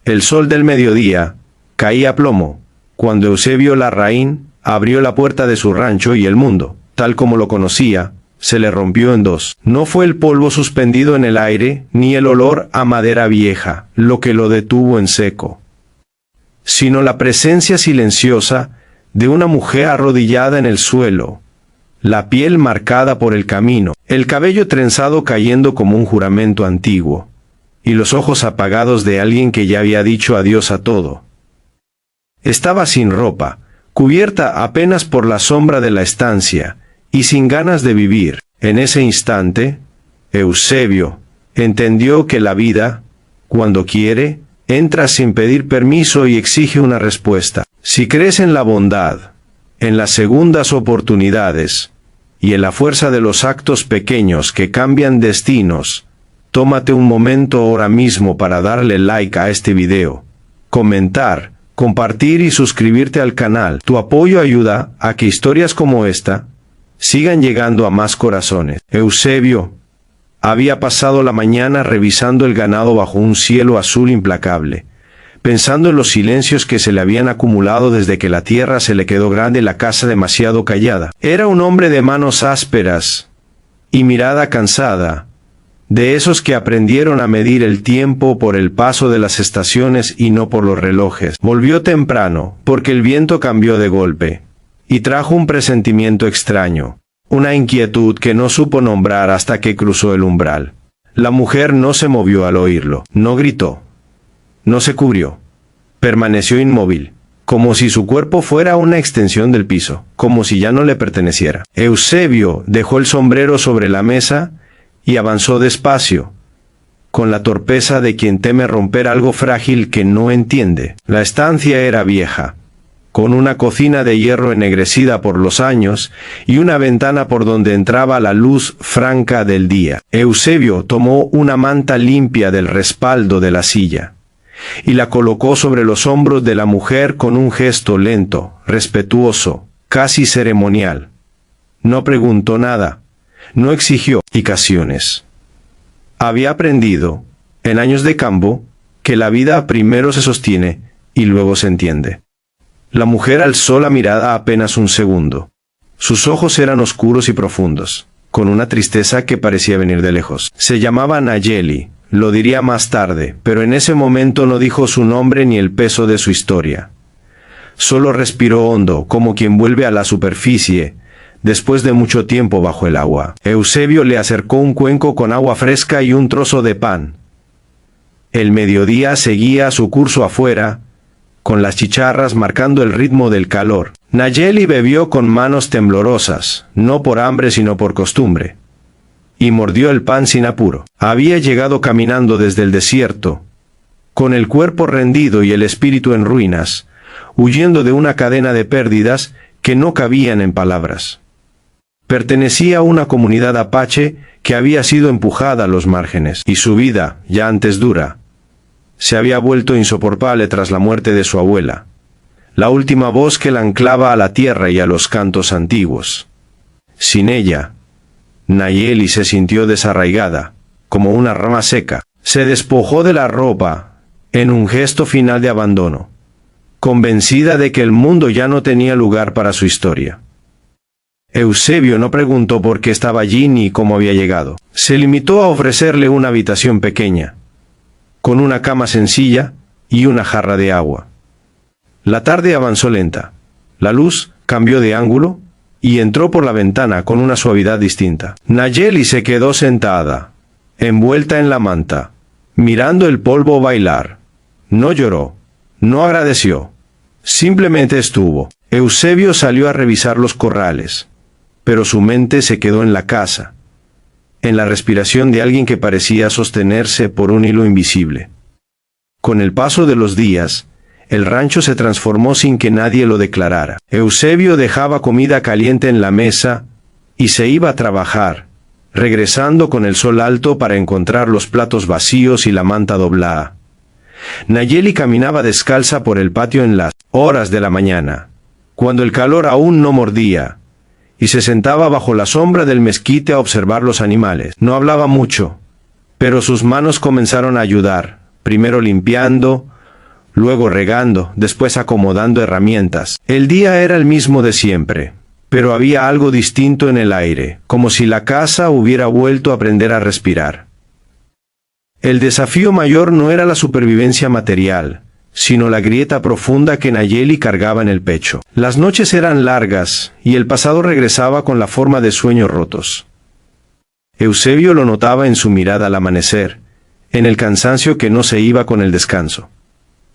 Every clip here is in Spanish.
El sol del mediodía caía a plomo, cuando Eusebio Larraín abrió la puerta de su rancho y el mundo, tal como lo conocía, se le rompió en dos. No fue el polvo suspendido en el aire, ni el olor a madera vieja, lo que lo detuvo en seco, sino la presencia silenciosa de una mujer arrodillada en el suelo, la piel marcada por el camino, el cabello trenzado cayendo como un juramento antiguo, y los ojos apagados de alguien que ya había dicho adiós a todo. Estaba sin ropa, cubierta apenas por la sombra de la estancia, y sin ganas de vivir. En ese instante, Eusebio entendió que la vida, cuando quiere, entra sin pedir permiso y exige una respuesta. Si crees en la bondad, en las segundas oportunidades, y en la fuerza de los actos pequeños que cambian destinos, tómate un momento ahora mismo para darle like a este video, comentar, compartir y suscribirte al canal. Tu apoyo ayuda a que historias como esta sigan llegando a más corazones. Eusebio había pasado la mañana revisando el ganado bajo un cielo azul implacable, pensando en los silencios que se le habían acumulado desde que la tierra se le quedó grande y la casa demasiado callada. Era un hombre de manos ásperas y mirada cansada, de esos que aprendieron a medir el tiempo por el paso de las estaciones y no por los relojes. Volvió temprano, porque el viento cambió de golpe, y trajo un presentimiento extraño, una inquietud que no supo nombrar hasta que cruzó el umbral. La mujer no se movió al oírlo, no gritó, no se cubrió, permaneció inmóvil, como si su cuerpo fuera una extensión del piso, como si ya no le perteneciera. Eusebio dejó el sombrero sobre la mesa y avanzó despacio, con la torpeza de quien teme romper algo frágil que no entiende. La estancia era vieja, con una cocina de hierro ennegrecida por los años y una ventana por donde entraba la luz franca del día. Eusebio tomó una manta limpia del respaldo de la silla y la colocó sobre los hombros de la mujer con un gesto lento, respetuoso, casi ceremonial. No preguntó nada, no exigió explicaciones. Había aprendido, en años de campo, que la vida primero se sostiene y luego se entiende. La mujer alzó la mirada apenas un segundo. Sus ojos eran oscuros y profundos, con una tristeza que parecía venir de lejos. Se llamaba Nayeli, lo diría más tarde, pero en ese momento no dijo su nombre ni el peso de su historia. Solo respiró hondo, como quien vuelve a la superficie, después de mucho tiempo bajo el agua. Eusebio le acercó un cuenco con agua fresca y un trozo de pan. El mediodía seguía su curso afuera, con las chicharras marcando el ritmo del calor. Nayeli bebió con manos temblorosas, no por hambre sino por costumbre, y mordió el pan sin apuro. Había llegado caminando desde el desierto, con el cuerpo rendido y el espíritu en ruinas, huyendo de una cadena de pérdidas que no cabían en palabras. Pertenecía a una comunidad apache que había sido empujada a los márgenes, y su vida, ya antes dura, se había vuelto insoportable tras la muerte de su abuela, la última voz que la anclaba a la tierra y a los cantos antiguos. Sin ella, Nayeli se sintió desarraigada, como una rama seca. Se despojó de la ropa, en un gesto final de abandono, convencida de que el mundo ya no tenía lugar para su historia. Eusebio no preguntó por qué estaba allí ni cómo había llegado. Se limitó a ofrecerle una habitación pequeña, con una cama sencilla y una jarra de agua. La tarde avanzó lenta. La luz cambió de ángulo y entró por la ventana con una suavidad distinta. Nayeli se quedó sentada, envuelta en la manta, mirando el polvo bailar. No lloró, no agradeció, simplemente estuvo. Eusebio salió a revisar los corrales, pero su mente se quedó en la casa, en la respiración de alguien que parecía sostenerse por un hilo invisible. Con el paso de los días, el rancho se transformó sin que nadie lo declarara. Eusebio dejaba comida caliente en la mesa y se iba a trabajar, regresando con el sol alto para encontrar los platos vacíos y la manta doblada. Nayeli caminaba descalza por el patio en las horas de la mañana, cuando el calor aún no mordía, y se sentaba bajo la sombra del mezquite a observar los animales. No hablaba mucho, pero sus manos comenzaron a ayudar, primero limpiando, luego regando, después acomodando herramientas. El día era el mismo de siempre, pero había algo distinto en el aire, como si la casa hubiera vuelto a aprender a respirar. El desafío mayor no era la supervivencia material, sino la grieta profunda que Nayeli cargaba en el pecho. Las noches eran largas, y el pasado regresaba con la forma de sueños rotos. Eusebio lo notaba en su mirada al amanecer, en el cansancio que no se iba con el descanso.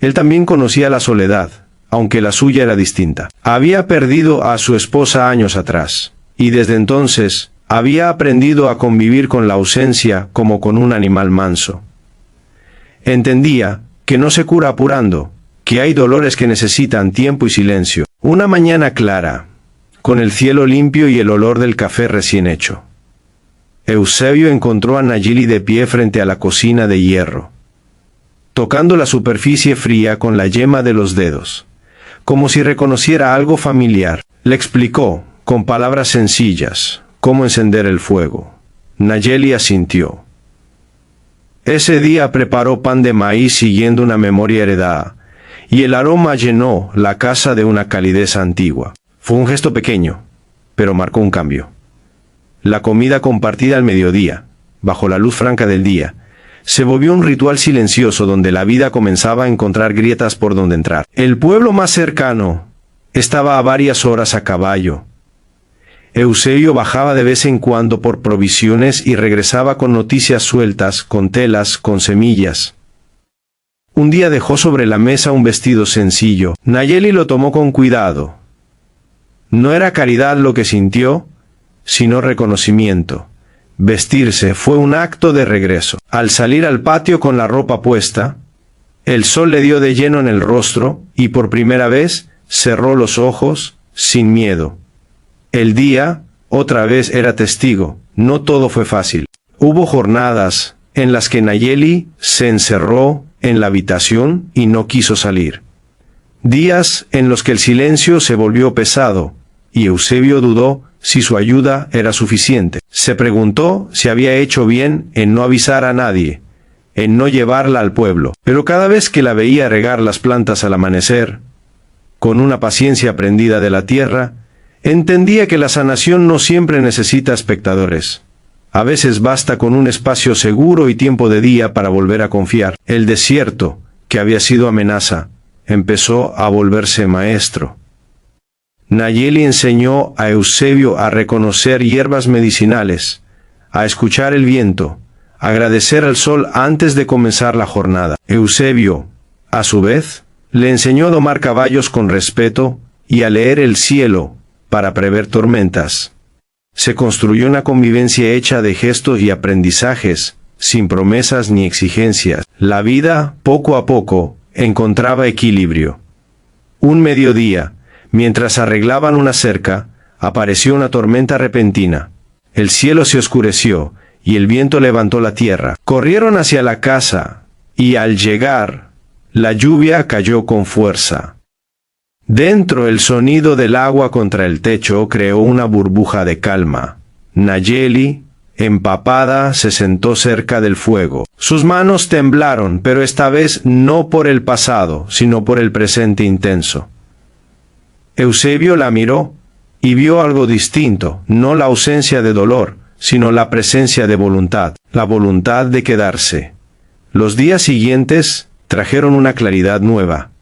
Él también conocía la soledad, aunque la suya era distinta. Había perdido a su esposa años atrás, y desde entonces había aprendido a convivir con la ausencia como con un animal manso. Entendía que no se cura apurando, que hay dolores que necesitan tiempo y silencio. Una mañana clara, con el cielo limpio y el olor del café recién hecho, Eusebio encontró a Nayeli de pie frente a la cocina de hierro, tocando la superficie fría con la yema de los dedos, como si reconociera algo familiar. Le explicó, con palabras sencillas, cómo encender el fuego. Nayeli asintió. Ese día preparó pan de maíz siguiendo una memoria heredada, y el aroma llenó la casa de una calidez antigua. Fue un gesto pequeño, pero marcó un cambio. La comida compartida al mediodía, bajo la luz franca del día, se volvió un ritual silencioso donde la vida comenzaba a encontrar grietas por donde entrar. El pueblo más cercano estaba a varias horas a caballo. Eusebio bajaba de vez en cuando por provisiones y regresaba con noticias sueltas, con telas, con semillas. Un día dejó sobre la mesa un vestido sencillo. Nayeli lo tomó con cuidado. No era caridad lo que sintió, sino reconocimiento. Vestirse fue un acto de regreso. Al salir al patio con la ropa puesta, el sol le dio de lleno en el rostro y por primera vez cerró los ojos sin miedo. El día, otra vez, era testigo. No todo fue fácil. Hubo jornadas en las que Nayeli se encerró en la habitación y no quiso salir. Días en los que el silencio se volvió pesado, y Eusebio dudó si su ayuda era suficiente. Se preguntó si había hecho bien en no avisar a nadie, en no llevarla al pueblo. Pero cada vez que la veía regar las plantas al amanecer, con una paciencia aprendida de la tierra, entendía que la sanación no siempre necesita espectadores. A veces basta con un espacio seguro y tiempo de día para volver a confiar. El desierto, que había sido amenaza, empezó a volverse maestro. Nayeli enseñó a Eusebio a reconocer hierbas medicinales, a escuchar el viento, a agradecer al sol antes de comenzar la jornada. Eusebio, a su vez, le enseñó a domar caballos con respeto y a leer el cielo para prever tormentas. Se construyó una convivencia hecha de gestos y aprendizajes, sin promesas ni exigencias. La vida, poco a poco, encontraba equilibrio. Un mediodía, mientras arreglaban una cerca, apareció una tormenta repentina. El cielo se oscureció, y el viento levantó la tierra. Corrieron hacia la casa, y al llegar, la lluvia cayó con fuerza. Dentro, el sonido del agua contra el techo creó una burbuja de calma. Nayeli, empapada, se sentó cerca del fuego. Sus manos temblaron, pero esta vez no por el pasado, sino por el presente intenso. Eusebio la miró, y vio algo distinto, no la ausencia de dolor, sino la presencia de voluntad, la voluntad de quedarse. Los días siguientes trajeron una claridad nueva.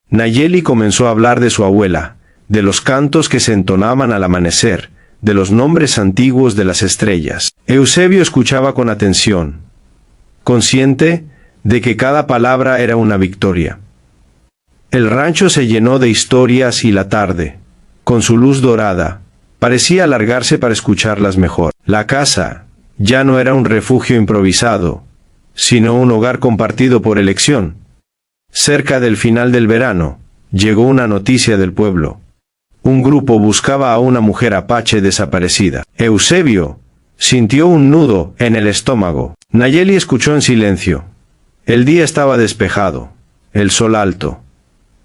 Nayeli comenzó a hablar de su abuela, de los cantos que se entonaban al amanecer, de los nombres antiguos de las estrellas. Eusebio escuchaba con atención, consciente de que cada palabra era una victoria. El rancho se llenó de historias y la tarde, con su luz dorada, parecía alargarse para escucharlas mejor. La casa ya no era un refugio improvisado, sino un hogar compartido por elección. Cerca del final del verano, llegó una noticia del pueblo. Un grupo buscaba a una mujer apache desaparecida. Eusebio sintió un nudo en el estómago. Nayeli escuchó en silencio. El día estaba despejado, el sol alto.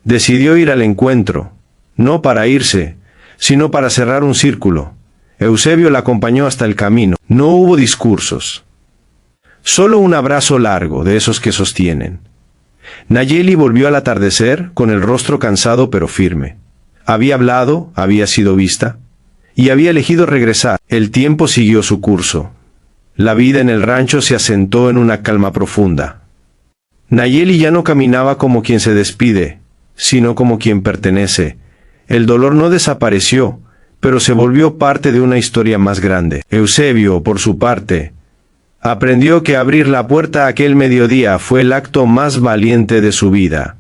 Decidió ir al encuentro, no para irse, sino para cerrar un círculo. Eusebio la acompañó hasta el camino. No hubo discursos. Solo un abrazo largo, de esos que sostienen. Nayeli volvió al atardecer, con el rostro cansado pero firme. Había hablado, había sido vista, y había elegido regresar. El tiempo siguió su curso. La vida en el rancho se asentó en una calma profunda. Nayeli ya no caminaba como quien se despide, sino como quien pertenece. El dolor no desapareció, pero se volvió parte de una historia más grande. Eusebio, por su parte, aprendió que abrir la puerta aquel mediodía fue el acto más valiente de su vida.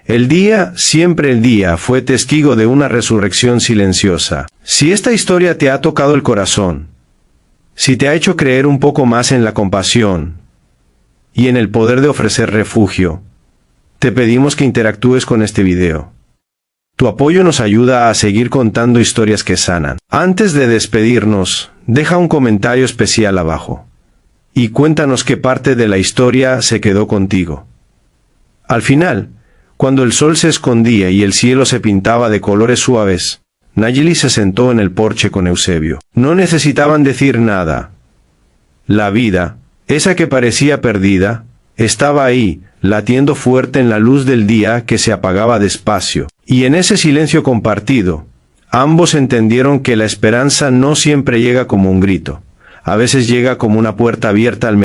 El día, siempre el día, fue testigo de una resurrección silenciosa. Si esta historia te ha tocado el corazón, si te ha hecho creer un poco más en la compasión y en el poder de ofrecer refugio, te pedimos que interactúes con este video. Tu apoyo nos ayuda a seguir contando historias que sanan. Antes de despedirnos, deja un comentario especial abajo y cuéntanos qué parte de la historia se quedó contigo. Al final, cuando el sol se escondía y el cielo se pintaba de colores suaves, Nayeli se sentó en el porche con Eusebio. No necesitaban decir nada. La vida, esa que parecía perdida, estaba ahí, latiendo fuerte en la luz del día que se apagaba despacio. Y en ese silencio compartido, ambos entendieron que la esperanza no siempre llega como un grito. A veces llega como una puerta abierta al